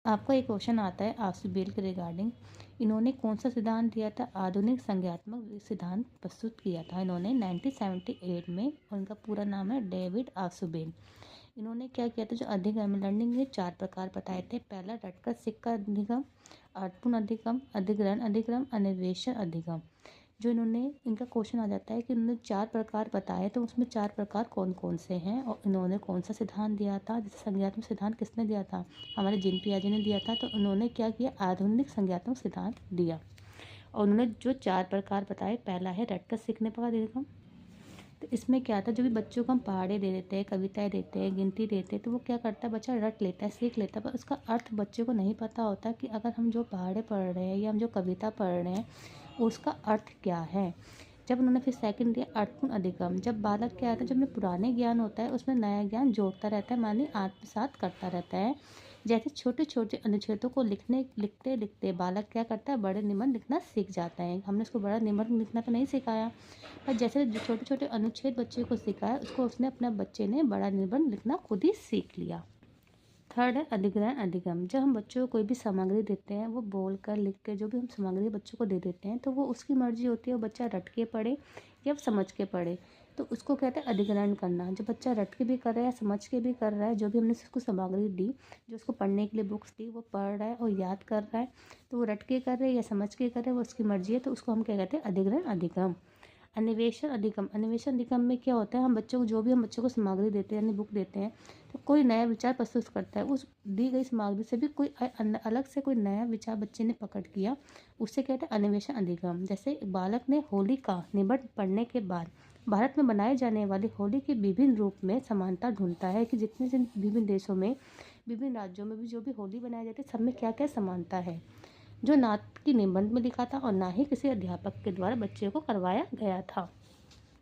आपका एक क्वेश्चन आता है आसुबेल के रिगार्डिंग। इन्होंने कौन सा सिद्धांत दिया था? आधुनिक संज्ञात्मक सिद्धांत प्रस्तुत किया था इन्होंने 1978 में। उनका पूरा नाम है डेविड आसुबेल। इन्होंने क्या किया था? जो अधिगम लर्निंग के 4 प्रकार बताए थे। पहला रटकर सीख का अधिगम, अर्थपूर्ण अधिगम, अधिग्रहण अधिगम, अन्वेषण अधिगम। जो इन्होंने इनका क्वेश्चन आ जाता है कि इन्होंने 4 प्रकार बताए, तो उसमें 4 प्रकार कौन कौन से हैं और इन्होंने कौन सा सिद्धांत दिया था? जैसे संज्ञात्मक सिद्धांत किसने दिया था? हमारे जिन पियाजे ने दिया था। तो उन्होंने क्या किया? आधुनिक संज्ञात्मक सिद्धांत दिया। और उन्होंने जो 4 प्रकार बताए, पहला है रटकर सीखने का अधिगम। तो इसमें क्या था? जो भी बच्चों को हम पहाड़े दे देते हैं, कविताएं देते हैं, गिनती देते हैं, तो वो क्या करता है? बच्चा रट लेता है, सीख लेता है, पर उसका अर्थ बच्चे को नहीं पता होता कि अगर हम जो पहाड़े पढ़ रहे हैं या हम जो कविता पढ़ रहे हैं उसका अर्थ क्या है। जब उन्होंने फिर सेकंड दिया अर्थपूर्ण अधिगम। जब बालक क्या आता है, जब में पुराने ज्ञान होता है उसमें नया ज्ञान जोड़ता रहता है, माने आत्मसात करता रहता है। जैसे छोटे छोटे अनुच्छेदों को लिखते लिखते बालक क्या करता है? बड़े निबंध लिखना सीख जाता है। हमने उसको बड़ा निबंध लिखना तो नहीं सिखाया, पर जैसे जो छोटे छोटे अनुच्छेद बच्चे को सिखाया, उसको उसने अपने बच्चे ने बड़ा निबंध लिखना खुद ही सीख लिया। थर्ड है अधिग्रहण अधिगम। जब हम बच्चों को कोई भी सामग्री देते हैं, वो बोल कर लिख के जो भी हम सामग्री बच्चों को दे देते हैं, तो वो उसकी मर्जी होती है वो बच्चा रट के पढ़े या समझ के पढ़े। तो उसको कहते हैं अधिग्रहण करना। जब बच्चा रट के भी कर रहा है या समझ के भी कर रहा है, जो भी हमने उसको सामग्री दी, जो उसको पढ़ने के लिए बुक्स दी, वो पढ़ रहा है और याद कर रहा है, तो वो रट के कर रहे हैं या समझ के कर रहे हैं, वो उसकी मर्जी है। तो उसको हम क्या कहते हैं? अधिग्रहण अधिगम। अन्वेषण अधिगम। अन्वेषण अधिगम में क्या होता है? हम बच्चों को जो भी हम बच्चों को सामग्री देते हैं यानी बुक देते हैं, तो कोई नया विचार प्रस्तुत करता है, उस दी गई सामग्री से भी कोई अलग से कोई नया विचार बच्चे ने पकड़ किया, उससे कहते हैं अन्वेषण अधिगम। जैसे एक बालक ने होली का निबंध पढ़ने के बाद भारत में बनाए जाने वाली होली के विभिन्न रूप में समानता ढूंढता है कि जितने विभिन्न देशों में, विभिन्न राज्यों में भी जो भी होली बनाई जाती है, सब में क्या क्या समानता है, जो ना कि निबंध में लिखा था और ना ही किसी अध्यापक के द्वारा बच्चे को करवाया गया था।